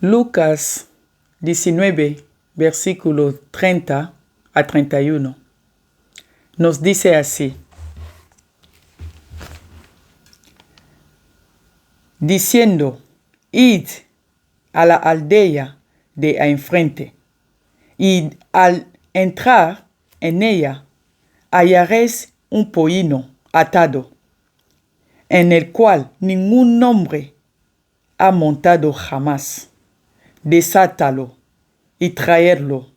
Lucas 19, versículo 30 a 31, nos dice así: diciendo, id a la aldea de enfrente, y al entrar en ella hallaréis un pollino atado, en el cual ningún hombre ha montado jamás. Desátalo y traerlo.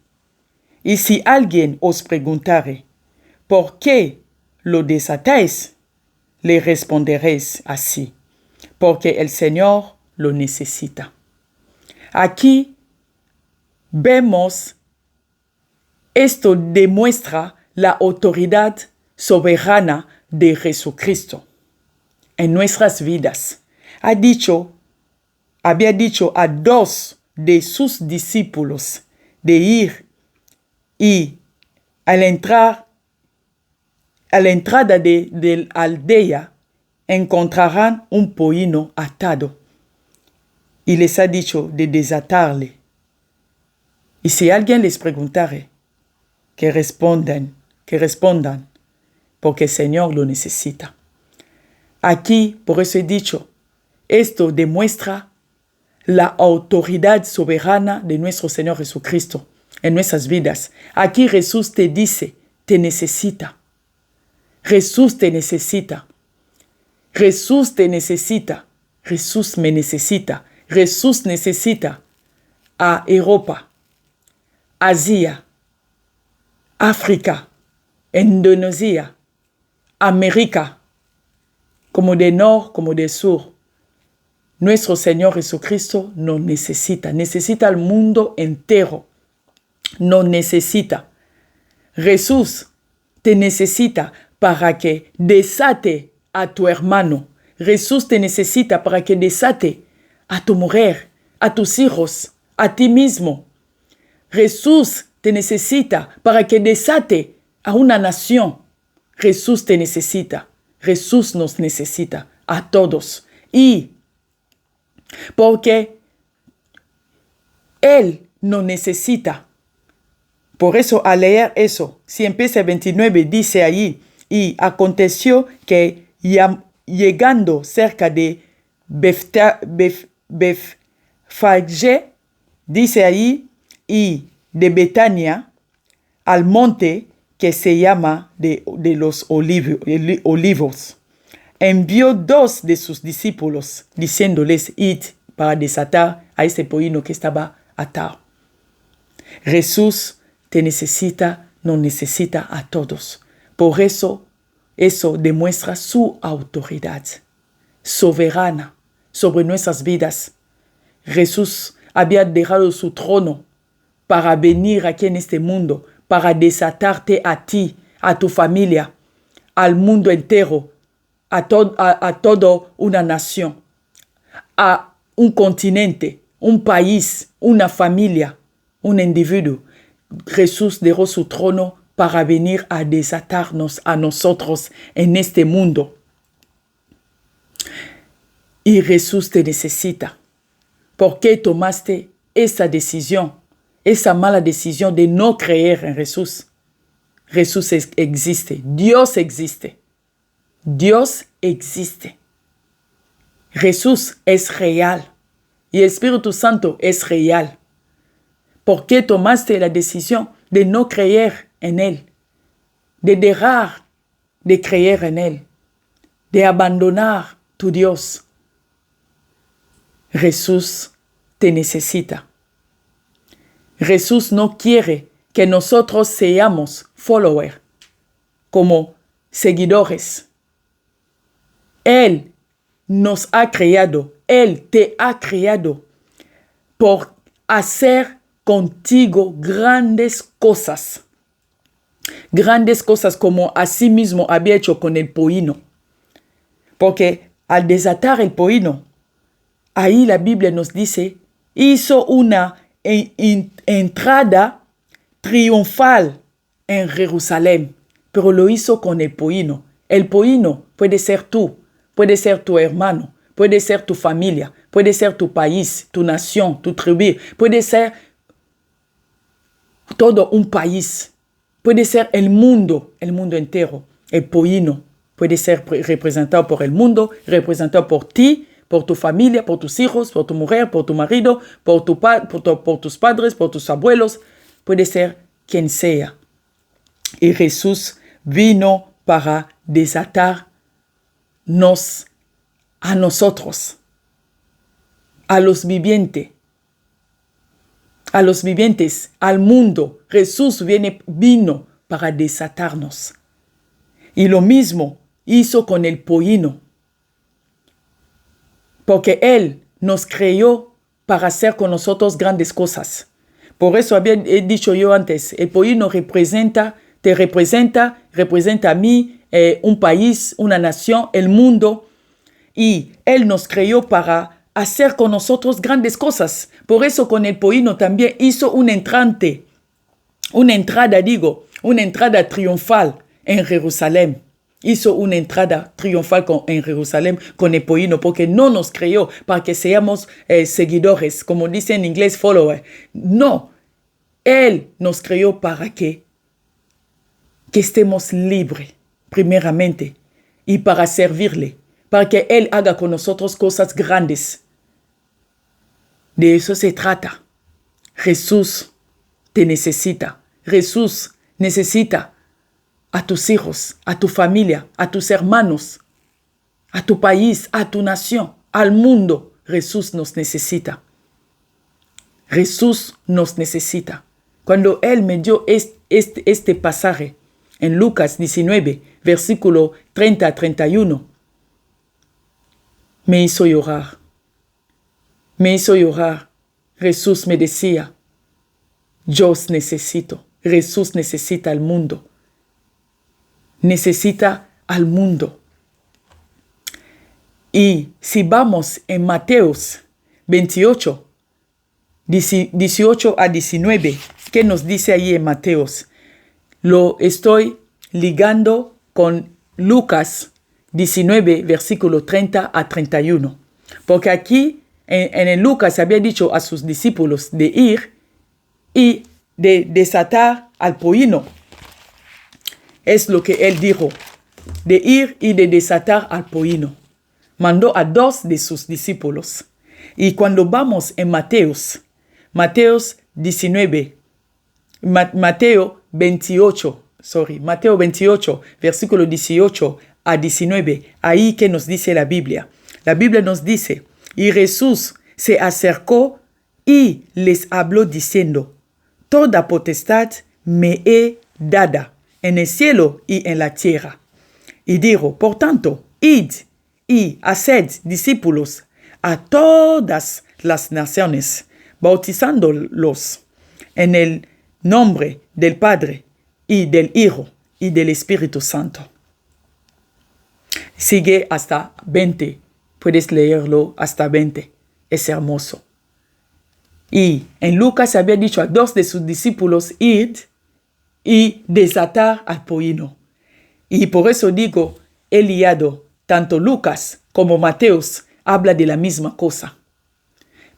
Y si alguien os preguntare, ¿por qué lo desatáis? Le responderéis así: porque el Señor lo necesita. Aquí vemos, esto demuestra la autoridad soberana de Jesucristo en nuestras vidas. Había dicho a 2 de sus discípulos de ir y a la entrada de la aldea encontrarán un pollino atado. Y les ha dicho de desatarle. Y si alguien les preguntare, que respondan, porque el Señor lo necesita. Aquí, por eso he dicho, esto demuestra la autoridad soberana de nuestro Señor Jesucristo en nuestras vidas. Aquí Jesús te dice, te necesita. Jesús te necesita. Jesús te necesita. Jesús me necesita. Jesús necesita a Europa, Asia, África, Indonesia, América, como de norte como de sur. Nuestro Señor Jesucristo nos necesita al mundo entero. Nos necesita. Jesús te necesita para que desate a tu hermano. Jesús te necesita para que desate a tu mujer, a tus hijos, a ti mismo. Jesús te necesita para que desate a una nación. Jesús te necesita. Jesús nos necesita a todos. Y porque Él nos necesita. Por eso, al leer eso, si empieza el 29, dice ahí, y aconteció que llegando cerca de Bethfagé, dice ahí, y de Betania, al monte que se llama de los olivos, envió 2 de sus discípulos, diciéndoles, id para desatar a este pollino que estaba atado. Jesús te necesita, nos necesita a todos. Por eso demuestra su autoridad soberana sobre nuestras vidas. Jesús había dejado su trono para venir aquí en este mundo, para desatarte a ti, a tu familia, al mundo entero, a toda una nación, a un continente, un país, una familia, un individuo. Jesús dejó su trono para venir a desatarnos a nosotros en este mundo. Y Jesús te necesita. ¿Por qué tomaste esa decisión, esa mala decisión de no creer en Jesús? Jesús existe. Dios existe. Dios existe. Jesús es real. Y el Espíritu Santo es real. ¿Por qué tomaste la decisión de no creer en Él? De dejar de creer en Él. De abandonar tu Dios. Jesús te necesita. Jesús no quiere que nosotros seamos followers, como seguidores. Él nos ha creado, Él te ha creado por hacer contigo grandes cosas como así mismo había hecho con el pollino. Porque al desatar el pollino, ahí la Biblia nos dice, hizo una entrada triunfal en Jerusalén, pero lo hizo con el pollino. El pollino puede ser tú, puede ser tu hermano, puede ser tu familia, puede ser tu país, tu nación, tu tribu, puede ser todo un país, puede ser el mundo entero. El pollino puede ser representado por el mundo, representado por ti, por tu familia, por tus hijos, por tu mujer, por tu marido, por tus padres, por tus abuelos. Puede ser quien sea. Y Jesús vino para desatarnos a nosotros, a los vivientes, al mundo. Jesús vino para desatarnos. Y lo mismo hizo con el pollino. Porque Él nos creó para hacer con nosotros grandes cosas. Por eso había dicho yo antes, el pollino te representa a mí, un país, una nación, el mundo. Y Él nos creó para hacer con nosotros grandes cosas. Por eso con el pollino también hizo una entrada triunfal en Jerusalén. Hizo una entrada triunfal en Jerusalén con el pollino, porque no nos creó para que seamos seguidores, como dice en inglés, follower. No, Él nos creó para que estemos libres, primeramente, y para servirle, para que Él haga con nosotros cosas grandes. De eso se trata. Jesús te necesita. Jesús necesita a tus hijos, a tu familia, a tus hermanos, a tu país, a tu nación, al mundo. Jesús nos necesita. Jesús nos necesita. Cuando Él me dio este pasaje en Lucas 19, versículo 30 a 31, me hizo llorar. Me hizo llorar. Jesús me decía, yo os necesito. Jesús necesita al mundo. Necesita al mundo. Y si vamos en Mateos 28, 18 a 19, ¿qué nos dice ahí en Mateos? Lo estoy ligando con Lucas 19, versículo 30 a 31. Porque aquí en Lucas había dicho a sus discípulos de ir y de desatar al pollino. Es lo que él dijo, de ir y de desatar al pollino. Mandó a 2 de sus discípulos. Y cuando vamos en Mateo 28, versículo 18 a 19, ahí que nos dice la Biblia. La Biblia nos dice, y Jesús se acercó y les habló diciendo, toda potestad me es dada en el cielo y en la tierra. Y dijo, por tanto, id y haced discípulos a todas las naciones, bautizándolos en el nombre del Padre y del Hijo y del Espíritu Santo. Sigue hasta 20. Puedes leerlo hasta 20. Es hermoso. Y en Lucas había dicho a 2 de sus discípulos, id y desatar al pollino. Y por eso digo, he liado tanto Lucas como Mateos habla de la misma cosa.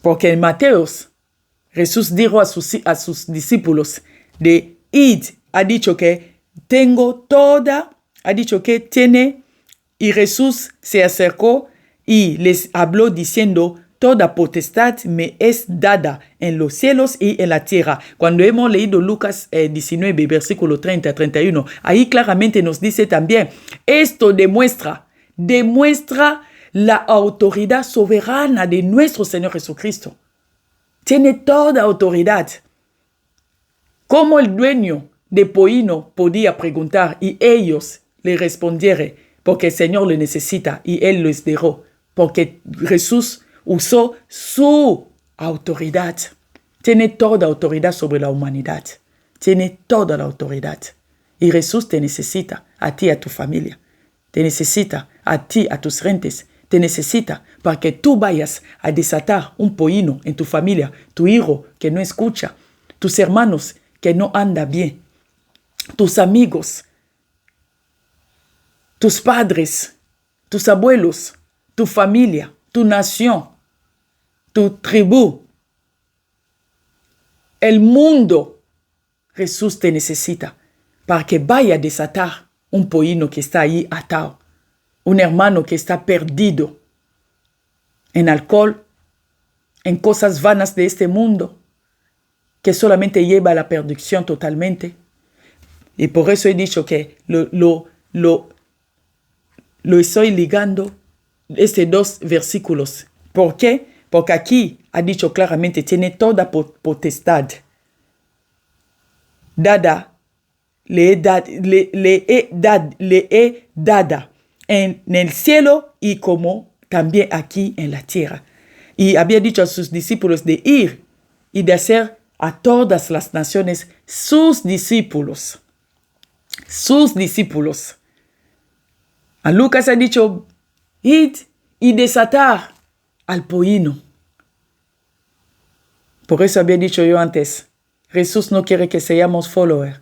Porque en Mateos, Jesús dijo a sus discípulos de id, ha dicho que tiene, y Jesús se acercó y les habló diciendo, toda potestad me es dada en los cielos y en la tierra. Cuando hemos leído Lucas 19, versículo 30 a 31, ahí claramente nos dice también, esto demuestra la autoridad soberana de nuestro Señor Jesucristo. Tiene toda autoridad. Como el dueño de pollino podía preguntar y ellos le respondieron, porque el Señor le necesita y Él les dejó, porque Jesús usó su autoridad. Tiene toda autoridad sobre la humanidad. Tiene toda la autoridad. Y Jesús te necesita, a ti y a tu familia. Te necesita, a ti, a tus gentes. Te necesita para que tú vayas a desatar un pollino en tu familia, tu hijo que no escucha, tus hermanos que no andan bien, tus amigos, tus padres, tus abuelos, tu familia, tu nación, tu tribu, el mundo. Jesús te necesita para que vaya a desatar un pollino que está ahí atado, un hermano que está perdido en alcohol, en cosas vanas de este mundo, que solamente lleva a la perdición totalmente. Y por eso he dicho que lo estoy ligando estos dos versículos. ¿Por qué? Porque aquí ha dicho claramente, tiene toda potestad dada, le he dada en el cielo y como también aquí en la tierra. Y había dicho a sus discípulos de ir y de hacer a todas las naciones sus discípulos. Sus discípulos. A Lucas ha dicho, id y desatar al pollino. Por eso había dicho yo antes, Jesús no quiere que seamos followers.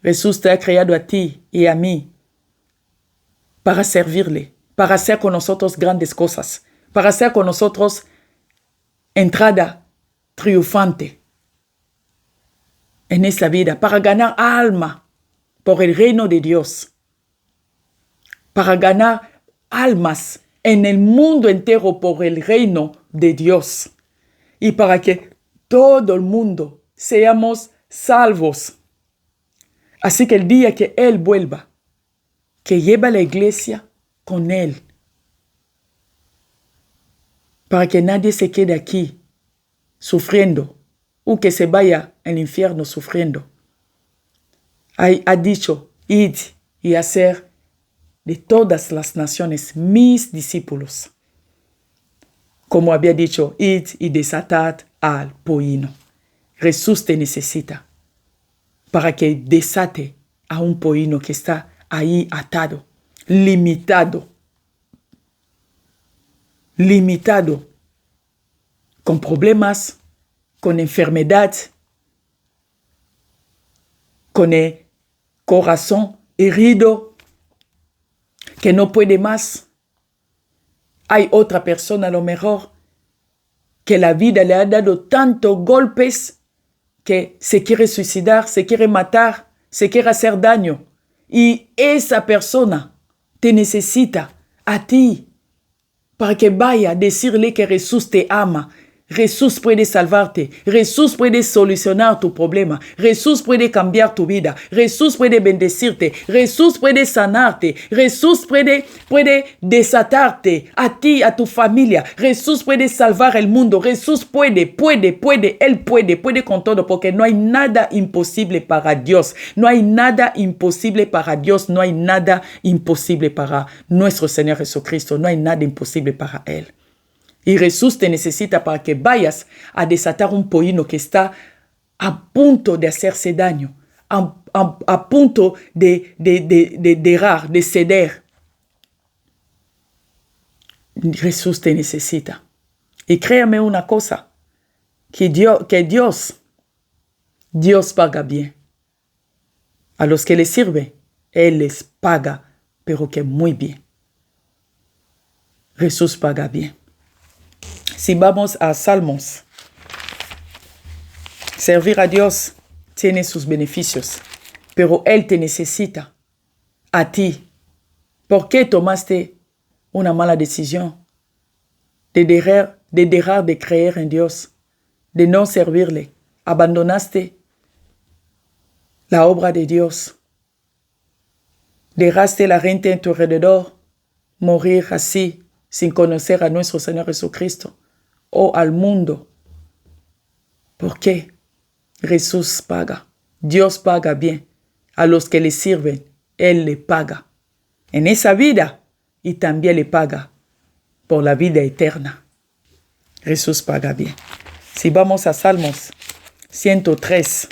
Jesús te ha creado a ti y a mí para servirle, para hacer con nosotros grandes cosas, para hacer con nosotros entrada triunfante en esta vida, para ganar alma por el reino de Dios, para ganar almas en el mundo entero por el reino de Dios y para que todo el mundo seamos salvos. Así que el día que Él vuelva, que lleve a la iglesia con Él, para que nadie se quede aquí sufriendo o que se vaya al infierno sufriendo. Ha dicho, id y hacer de todas las naciones mis discípulos. Como había dicho, id y desatad al pollino. Jesús te necesita para que desate a un pollino que está ahí atado, limitado, con problemas, con enfermedad, con el corazón herido, que no puede más. Hay otra persona a lo mejor que la vida le ha dado tantos golpes que se quiere suicidar, se quiere matar, se quiere hacer daño. Y esa persona te necesita a ti para que vaya a decirle que Jesús te ama. Jesús puede salvarte. Jesús puede solucionar tu problema. Jesús puede cambiar tu vida. Jesús puede bendecirte. Jesús puede sanarte. Jesús puede desatarte a ti, a tu familia. Jesús puede salvar el mundo. Jesús puede. Él puede con todo porque no hay nada imposible para Dios. No hay nada imposible para Dios. No hay nada imposible para nuestro Señor Jesucristo. No hay nada imposible para Él. Y Jesús te necesita para que vayas a desatar un pollino que está a punto de hacerse daño, a punto de errar, de ceder. Jesús te necesita. Y créame una cosa, que Dios paga bien. A los que le sirve, Él les paga, pero que muy bien. Jesús paga bien. Si vamos a Salmos, servir a Dios tiene sus beneficios, pero Él te necesita a ti. ¿Por qué tomaste una mala decisión de dejar de creer en Dios, de no servirle? Abandonaste la obra de Dios. Dejaste la gente en tu alrededor morir así, sin conocer a nuestro Señor Jesucristo. O al mundo. ¿Por qué? Jesús paga. Dios paga bien. A los que le sirven, Él le paga. En esa vida y también le paga por la vida eterna. Jesús paga bien. Si vamos a Salmos 103,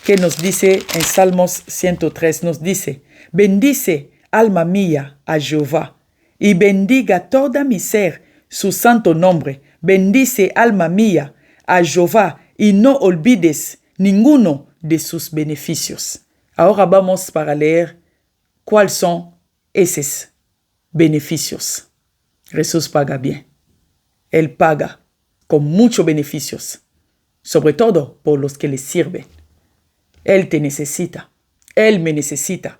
¿qué nos dice en Salmos 103? Nos dice, bendice, alma mía, a Jehová, y bendiga toda mi ser su santo nombre. Bendice, alma mía, a Jehová, y no olvides ninguno de sus beneficios. Ahora vamos para leer cuáles son esos beneficios. Jesús paga bien. Él paga con muchos beneficios, sobre todo por los que le sirven. Él te necesita. Él me necesita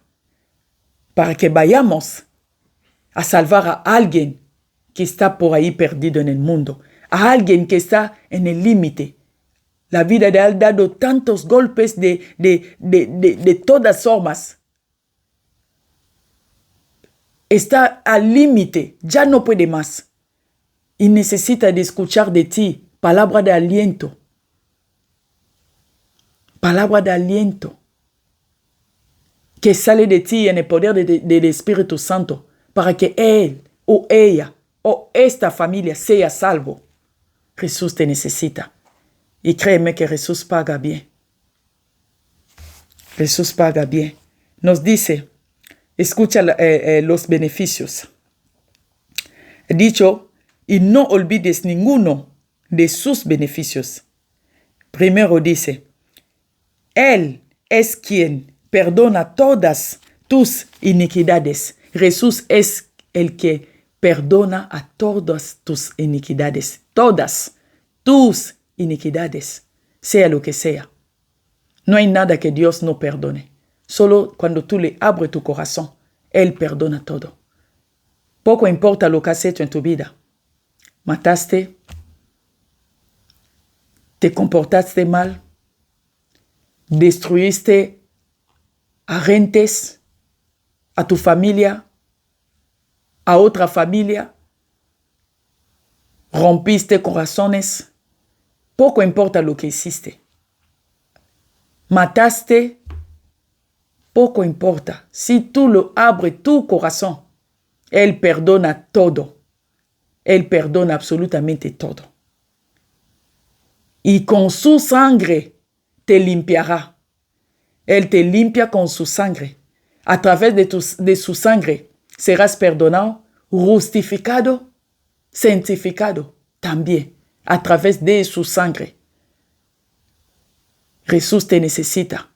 para que vayamos a salvar a alguien que está por ahí perdido en el mundo, a alguien que está en el límite. La vida le ha dado tantos golpes de todas formas. Está al límite, ya no puede más. Y necesita de escuchar de ti palabra de aliento. Palabra de aliento que sale de ti en el poder del Espíritu Santo para que él o ella o esta familia sea salvo. Jesús te necesita. Y créeme que Jesús paga bien. Jesús paga bien. Nos dice, escucha los beneficios. He dicho, y no olvides ninguno de sus beneficios. Primero dice, Él es quien perdona todas tus iniquidades. Jesús es el que perdona a todas tus iniquidades. Todas tus iniquidades, sea lo que sea. No hay nada que Dios no perdone. Solo cuando tú le abres tu corazón, Él perdona todo. Poco importa lo que has hecho en tu vida. Mataste, te comportaste mal, destruiste a gentes, a tu familia, a otra familia, rompiste corazones, poco importa lo que hiciste. Mataste, poco importa. Si tú lo abres tu corazón, Él perdona todo. Él perdona absolutamente todo. Y con su sangre te limpiará. Él te limpia con su sangre. A través de su sangre serás perdonado, justificado, santificado también. A través de su sangre. Jesús te necesita.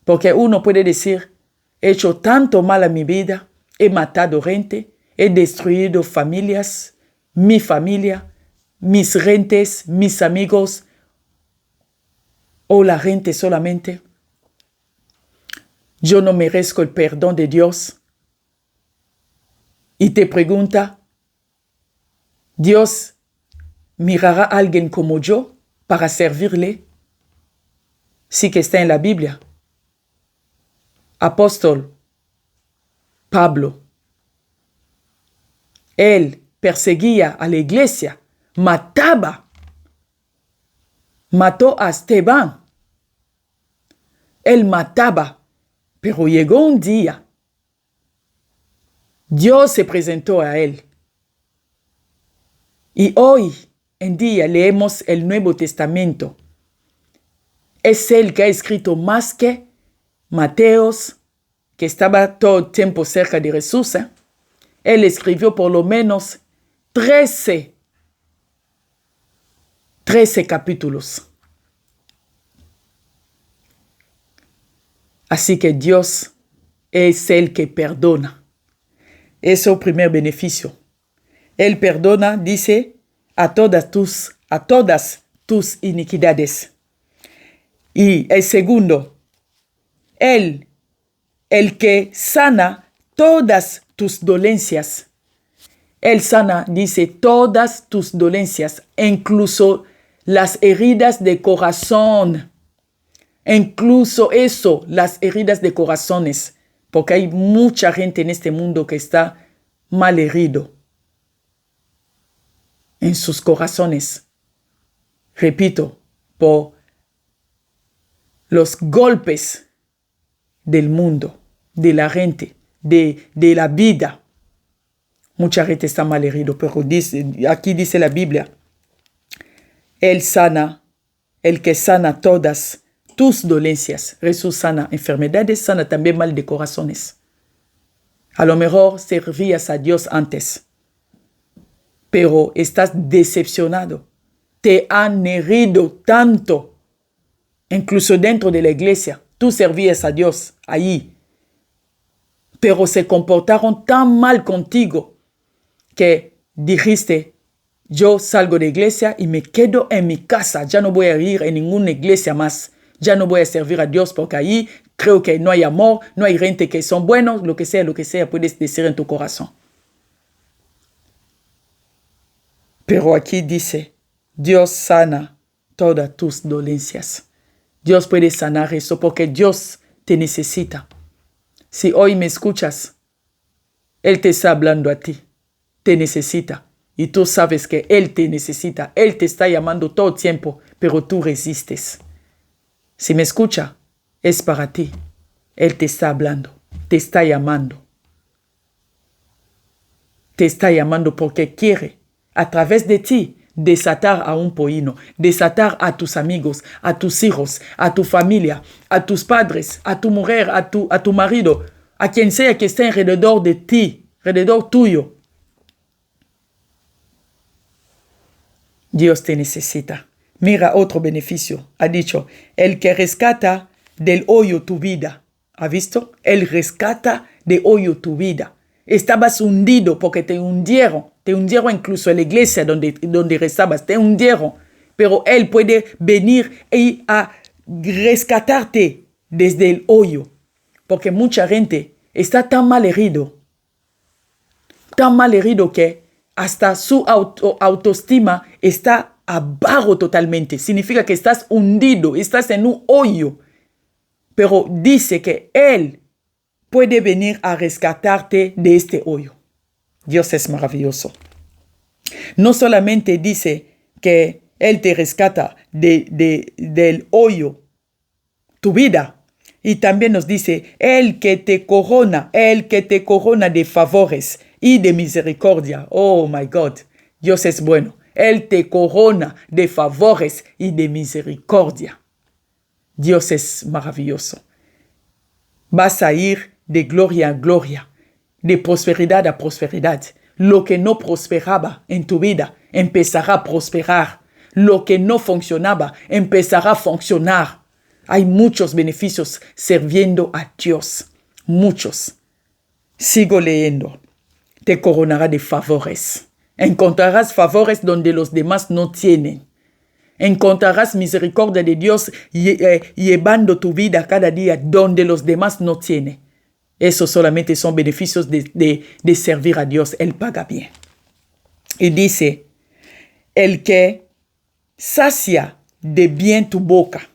Porque uno puede decir, he hecho tanto mal a mi vida, he matado gente, he destruido familias, mi familia, mis gentes, mis amigos, o la gente solamente. Yo no merezco el perdón de Dios. Y te pregunta, ¿Dios mirará a alguien como yo para servirle? Sí que está en la Biblia. Apóstol Pablo, él perseguía a la iglesia, mató a Esteban. Él mataba, pero llegó un día, Dios se presentó a él. Y hoy en día leemos el Nuevo Testamento. Es él que ha escrito más que Mateos, que estaba todo el tiempo cerca de Jesús. Él escribió por lo menos 13 capítulos. Así que Dios es el que perdona. Es el primer beneficio. Él perdona, dice, a todas tus iniquidades. Y el segundo, Él, el que sana todas tus dolencias. Él sana, dice, todas tus dolencias, incluso las heridas de corazón. Incluso eso, las heridas de corazones. Porque hay mucha gente en este mundo que está mal herido en sus corazones. Repito, por los golpes del mundo, de la gente, de la vida. Mucha gente está mal herido, pero aquí dice la Biblia, Él sana, el que sana todas tus dolencias. Jesús sana enfermedades, sana también mal de corazones. A lo mejor servías a Dios antes, pero estás decepcionado. Te han herido tanto, incluso dentro de la iglesia. Tú servías a Dios allí, pero se comportaron tan mal contigo que dijiste, yo salgo de iglesia y me quedo en mi casa, ya no voy a ir en ninguna iglesia más, ya no voy a servir a Dios porque ahí creo que no hay amor, no hay gente que son buenos, lo que sea, puedes decir en tu corazón. Pero aquí dice, Dios sana todas tus dolencias. Dios puede sanar eso porque Dios te necesita. Si hoy me escuchas, Él te está hablando a ti, te necesita. Y tú sabes que Él te necesita, Él te está llamando todo el tiempo, pero tú resistes. Si me escucha, es para ti. Él te está hablando, te está llamando. Te está llamando porque quiere, a través de ti, desatar a un pollino, desatar a tus amigos, a tus hijos, a tu familia, a tus padres, a tu mujer, a tu marido, a quien sea que esté alrededor de ti, alrededor tuyo. Dios te necesita. Mira otro beneficio. Ha dicho, el que rescata del hoyo tu vida. ¿Ha visto? Él rescata del hoyo tu vida. Estabas hundido porque te hundieron incluso en la iglesia donde estabas, te hundieron. Pero Él puede venir y a rescatarte desde el hoyo. Porque mucha gente está tan mal herido que hasta su autoestima está abajo totalmente. Significa que estás hundido, estás en un hoyo. Pero dice que Él puede venir a rescatarte de este hoyo. Dios es maravilloso. No solamente dice que Él te rescata del hoyo, tu vida, y también nos dice, el que te corona de favores y de misericordia. Oh my God, Dios es bueno. Él te corona de favores y de misericordia. Dios es maravilloso. Vas a ir de gloria a gloria, de prosperidad a prosperidad. Lo que no prosperaba en tu vida empezará a prosperar. Lo que no funcionaba empezará a funcionar. Hay muchos beneficios sirviendo a Dios. Muchos. Sigo leyendo. Te coronará de favores. Encontrarás favores donde los demás no tienen. Encontrarás misericordia de Dios llevando tu vida cada día donde los demás no tienen. Esos solamente son beneficios de servir a Dios. Él paga bien. Y dice, el que sacia de bien tu boca,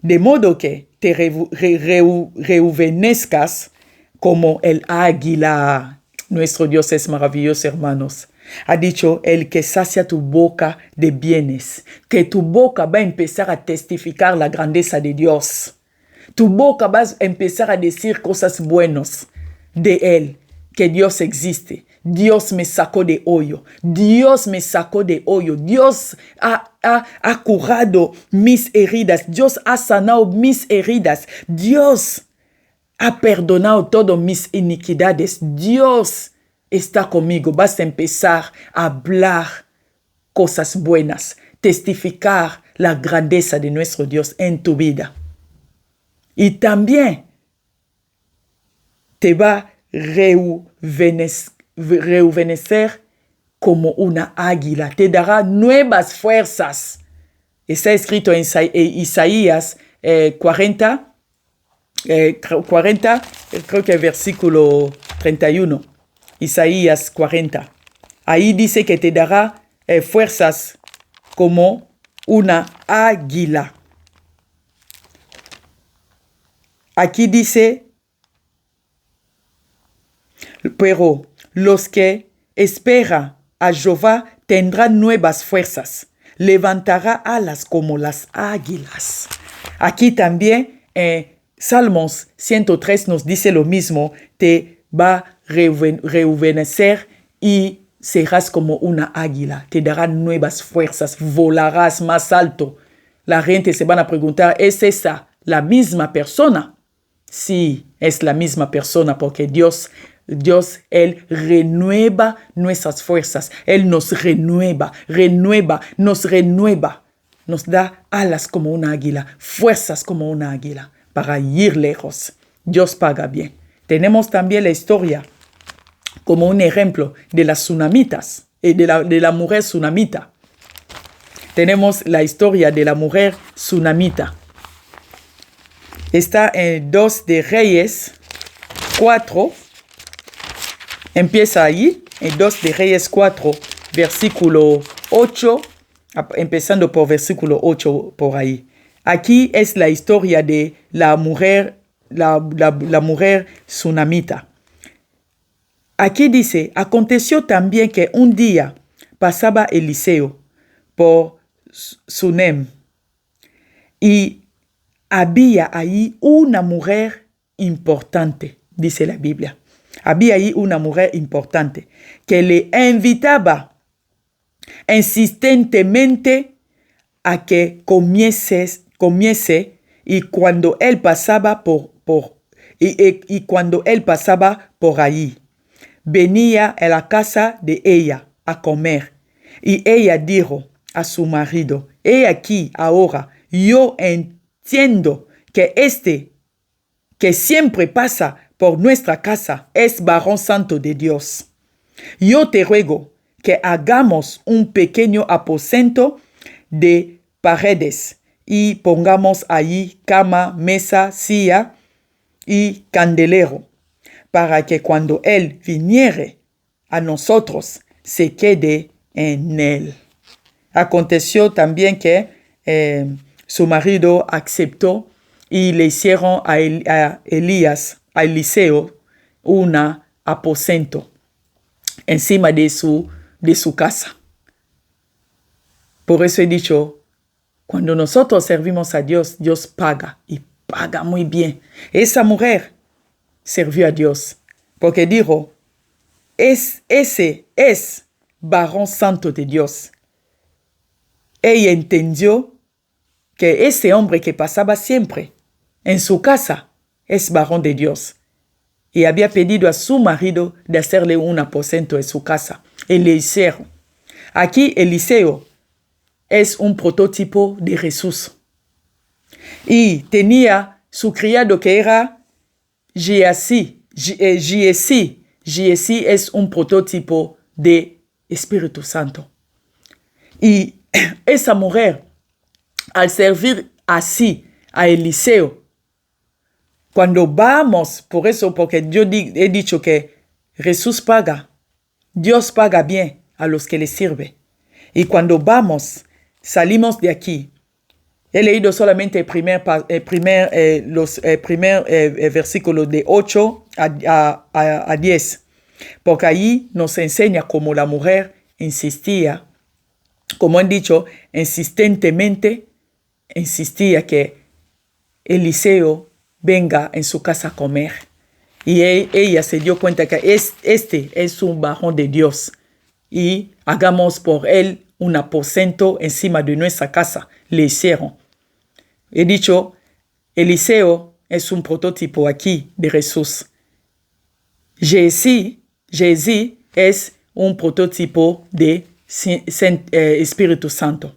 de modo que te rejuvenezcas como el águila. Nuestro Dios es maravilloso, hermanos. Ha dicho, el que sacia tu boca de bienes, que tu boca va a empezar a testificar la grandeza de Dios. Tu boca va a empezar a decir cosas buenas de Él, que Dios existe. Dios me sacó de hoyo. Dios me sacó de hoyo. Dios ha curado mis heridas. Dios ha sanado mis heridas. Dios ha perdonado todas mis iniquidades. Dios está conmigo. Vas a empezar a hablar cosas buenas, testificar la grandeza de nuestro Dios en tu vida. Y también te va a rejuvenecer como una águila. Te dará nuevas fuerzas. Está escrito en Isaías 40, creo que versículo 31. Isaías 40. Ahí dice que te dará fuerzas como una águila. Aquí dice, pero los que esperan a Jehová tendrán nuevas fuerzas, levantará alas como las águilas. Aquí también Salmos 103 nos dice lo mismo, te va a rejuvenecer y serás como una águila, te dará nuevas fuerzas, volarás más alto. La gente se van a preguntar, ¿es esa la misma persona? Sí, es la misma persona porque Dios, Él renueva nuestras fuerzas. Él nos renueva, nos da alas como una águila, fuerzas como una águila para ir lejos. Dios paga bien. Tenemos también la historia como un ejemplo de las tsunamitas y de la mujer tsunamita. Tenemos la historia de la mujer tsunamita. Está en 2 de Reyes 4. Empieza ahí, en 2 de Reyes 4, versículo 8, empezando por versículo 8 por ahí. Aquí es la historia de la mujer tsunamita. Aquí dice, aconteció también que un día pasaba Eliseo por Sunem y había ahí una mujer importante, dice la Biblia. Había ahí una mujer importante que le invitaba insistentemente a que comiese y cuando él pasaba cuando él pasaba por allí, venía a la casa de ella a comer. Y ella dijo a su marido, he aquí ahora, yo entiendo que que siempre pasa por nuestra casa es varón santo de Dios. Yo te ruego que hagamos un pequeño aposento de paredes y pongamos allí cama, mesa, silla y candelero, para que cuando él viniere a nosotros se quede en él. Aconteció también que su marido aceptó y le hicieron a Eliseo un aposento encima de su casa. Por eso he dicho, cuando nosotros servimos a Dios, Dios paga y paga muy bien. Esa mujer sirvió a Dios porque dijo, ese es varón santo de Dios. Ella entendió que ese hombre que pasaba siempre en su casa es varón de Dios. Y había pedido a su marido de hacerle un aposento en su casa. Y le hicieron. Aquí Eliseo es un prototipo de Jesús. Y tenía su criado que era Giesi. Giesi es un prototipo de Espíritu Santo. Y esa mujer, al servir así a Eliseo, cuando vamos, por eso, porque yo he dicho que Jesús paga, Dios paga bien a los que le sirven. Y cuando vamos, salimos de aquí. He leído solamente los primer versículos de 8 a 10, porque ahí nos enseña cómo la mujer insistía, como han dicho, insistentemente insistía que Eliseo venga en su casa a comer. Y ella se dio cuenta que este es un varón de Dios y hagamos por él un aposento encima de nuestra casa. Le hicieron. He dicho, Eliseo es un prototipo aquí de Jesús. Jesús es un prototipo de Espíritu Santo.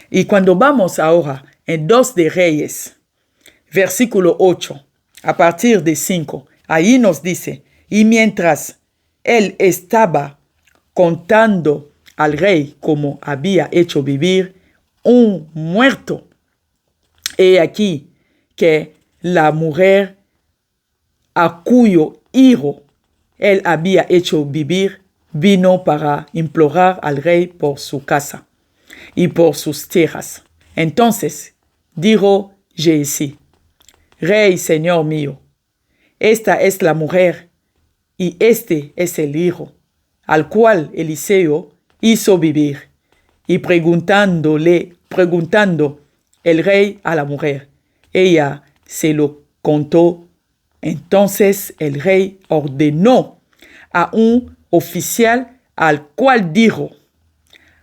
Y cuando vamos ahora en 2 de Reyes, versículo 8, a partir de 5, ahí nos dice, y mientras él estaba contando al rey cómo había hecho vivir un muerto, he aquí que la mujer a cuyo hijo él había hecho vivir vino para implorar al rey por su casa y por sus tierras. Entonces dijo Giesi, Rey, Señor mío, esta es la mujer y este es el hijo, al cual Eliseo hizo vivir. Y preguntando el rey a la mujer, ella se lo contó. Entonces el rey ordenó a un oficial al cual dijo,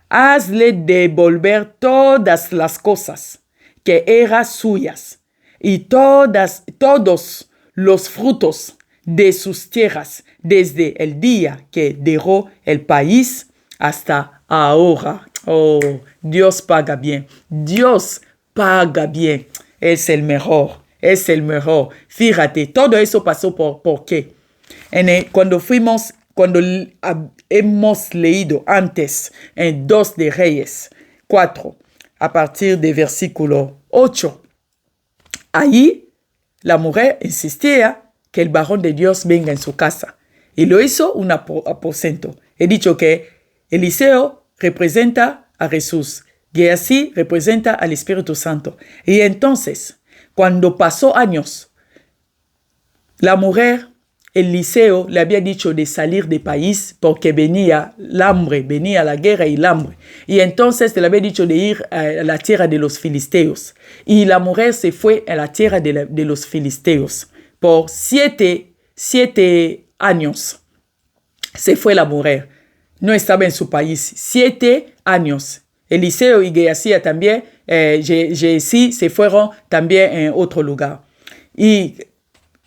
hazle devolver todas las cosas que eran suyas y todos los frutos de sus tierras desde el día que dejó el país hasta ahora. Oh, Dios paga bien. Dios paga bien. Es el mejor. Es el mejor. Fíjate, todo eso pasó ¿por qué? Cuando fuimos cuando hemos leído antes en 2 de Reyes 4, a partir del versículo 8, ahí la mujer insistía que el varón de Dios venga en su casa. Y lo hizo un aposento. He dicho que Eliseo representa a Jesús, Gehazi representa al Espíritu Santo. Y entonces, cuando pasó años, la mujer, Eliseo le había dicho de salir del país porque venía el hambre, venía la guerra y el hambre. Y entonces le había dicho de ir a la tierra de los filisteos. Y la mujer se fue a la tierra de los filisteos. Por 7 años se fue la mujer. No estaba en su país. 7 años. Eliseo y Gehazi también, Gehazi se fueron también en otro lugar. Y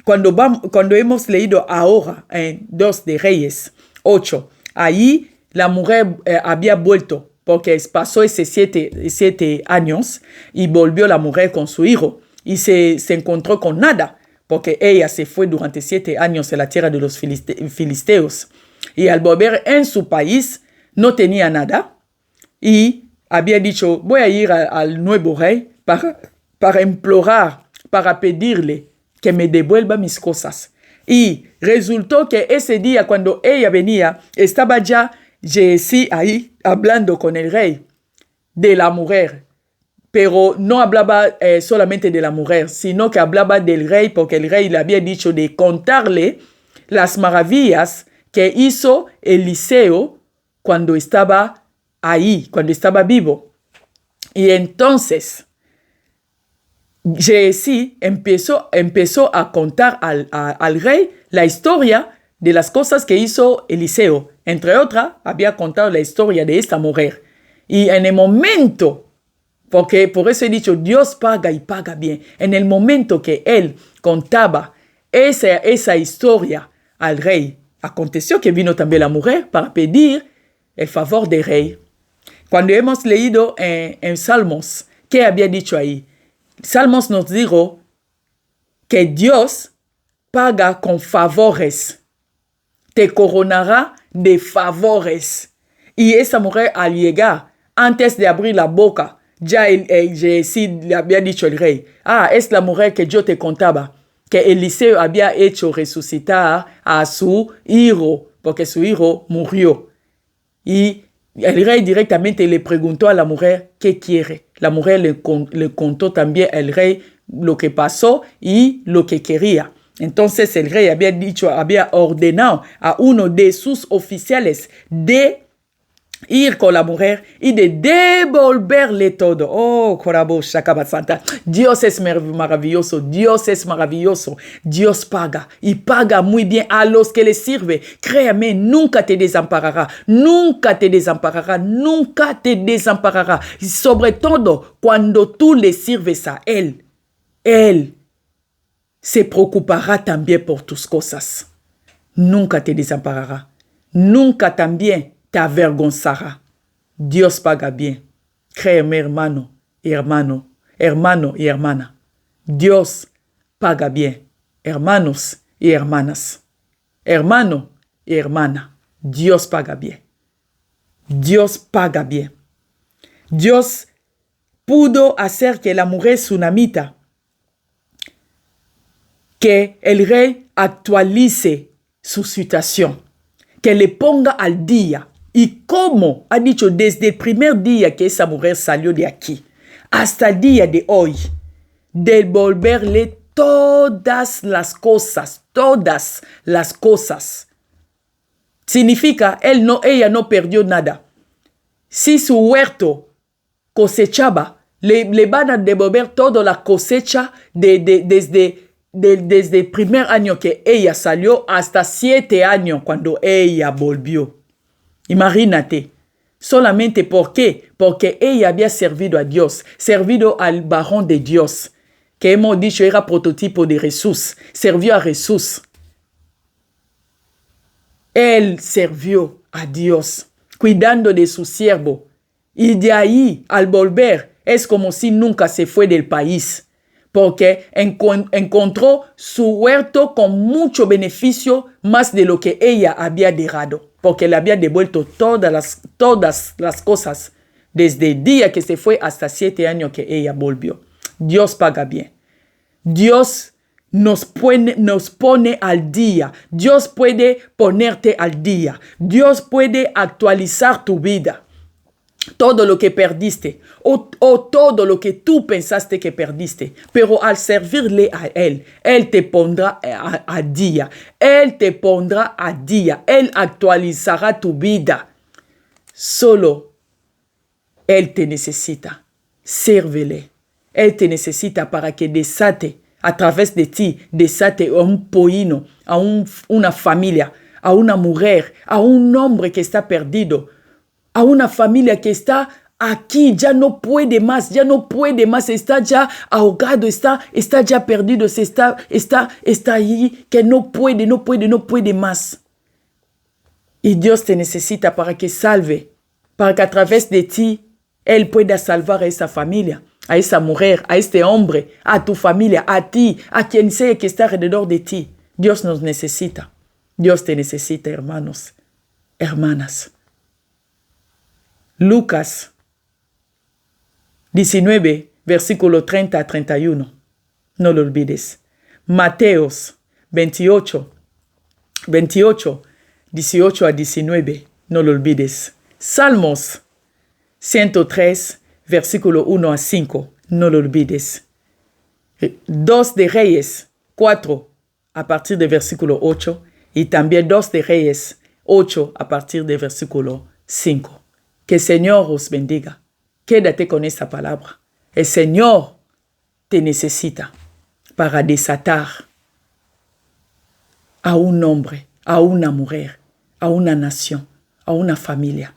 cuando hemos leído ahora en 2 de Reyes 8, ahí la mujer había vuelto porque pasó esos 7 años y volvió la mujer con su hijo y se encontró con nada porque ella se fue durante 7 años a la tierra de los filisteos y al volver en su país no tenía nada y había dicho voy a ir al nuevo rey para implorar, para pedirle que me devuelva mis cosas. Y resultó que ese día cuando ella venía, estaba ya Gehazi ahí hablando con el rey de la mujer. Pero no hablaba solamente de la mujer, sino que hablaba del rey porque el rey le había dicho de contarle las maravillas que hizo Eliseo cuando estaba ahí, cuando estaba vivo. Y entonces Gehazi empezó a contar al rey la historia de las cosas que hizo Eliseo. Entre otras, había contado la historia de esta mujer. Y en el momento, porque por eso he dicho, Dios paga y paga bien. En el momento que él contaba esa historia al rey, aconteció que vino también la mujer para pedir el favor del rey. Cuando hemos leído en Salmos, ¿qué había dicho ahí? Salmos nos dijo que Dios paga con favores, te coronará de favores. Y esa mujer al llegar, antes de abrir la boca, ya Gehazi le había dicho al rey, es la mujer que yo te contaba, que Eliseo había hecho resucitar a su hijo, porque su hijo murió. Y el rey directamente le preguntó a la mujer qué quiere. La mujer le contó también al rey lo que pasó y lo que quería. Entonces el rey había ordenado a uno de sus oficiales de ir con la mujer y de devolverle todo. Oh, Korabo Shakaba Santa. Dios es maravilloso. Dios es maravilloso. Dios paga y paga muy bien a los que le sirve. Créame, nunca te desamparará. Nunca te desamparará. Nunca te desamparará. Y sobre todo, cuando tú le sirves a Él, Él se preocupará también por tus cosas. Nunca te desamparará. Nunca también te avergonzará. Dios paga bien. Créeme, hermano y hermana. Dios paga bien. Hermanos y hermanas. Hermano y hermana. Dios paga bien. Dios paga bien. Dios pudo hacer que la mujer sunamita, que el rey actualice su situación, que le ponga al día. Y como ha dicho desde el primer día que esa mujer salió de aquí, hasta el día de hoy, devolverle todas las cosas. Significa, ella no perdió nada. Si su huerto cosechaba, le van a devolver toda la cosecha desde el primer año que ella salió hasta 7 años cuando ella volvió. Imagínate, solamente ¿por qué? Porque ella había servido a Dios, servido al varón de Dios, que hemos dicho era prototipo de Jesús, sirvió a Jesús. Él sirvió a Dios, cuidando de su siervo. Y de ahí, al volver, es como si nunca se fue del país. porque encontró su huerto con mucho beneficio, más de lo que ella había dejado, porque le había devuelto todas las cosas desde el día que se fue hasta 7 años que ella volvió. Dios paga bien. Dios nos pone al día. Dios puede ponerte al día. Dios puede actualizar tu vida. Todo lo que perdiste o todo lo que tú pensaste que perdiste, pero al servirle a Él, Él te pondrá a día. Él te pondrá a día. Él actualizará tu vida. Solo Él te necesita. Sírvele. Él te necesita para que desate a través de ti, desate a un pollino, a una familia, a una mujer, a un hombre que está perdido, a una familia que está aquí, ya no puede más, está ya ahogado, está ya perdido, está ahí, que no puede más. Y Dios te necesita para que salve, para que a través de ti, Él pueda salvar a esa familia, a esa mujer, a este hombre, a tu familia, a ti, a quien sea que está alrededor de ti. Dios nos necesita. Dios te necesita, hermanos, hermanas. Lucas 19, versículo 30 a 31. No lo olvides. Mateos 28, 18 a 19. No lo olvides. Salmos 103, versículo 1 a 5. No lo olvides. 2 de Reyes 4 a partir del versículo 8. Y también 2 de Reyes 8 a partir del versículo 5. Que el Señor os bendiga. Quédate con esta palabra. El Señor te necesita para desatar a un hombre, a una mujer, a una nación, a una familia,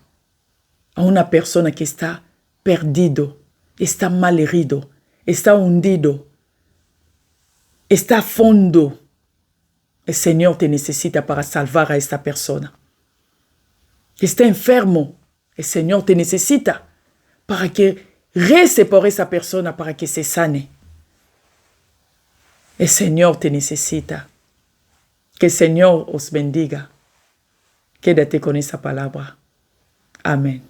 a una persona que está perdido, está mal herido, está hundido, está a fondo. El Señor te necesita para salvar a esta persona. Está enfermo. El Señor te necesita para que rece por esa persona, para que se sane. El Señor te necesita. Que el Señor os bendiga. Quédate con esa palabra. Amén.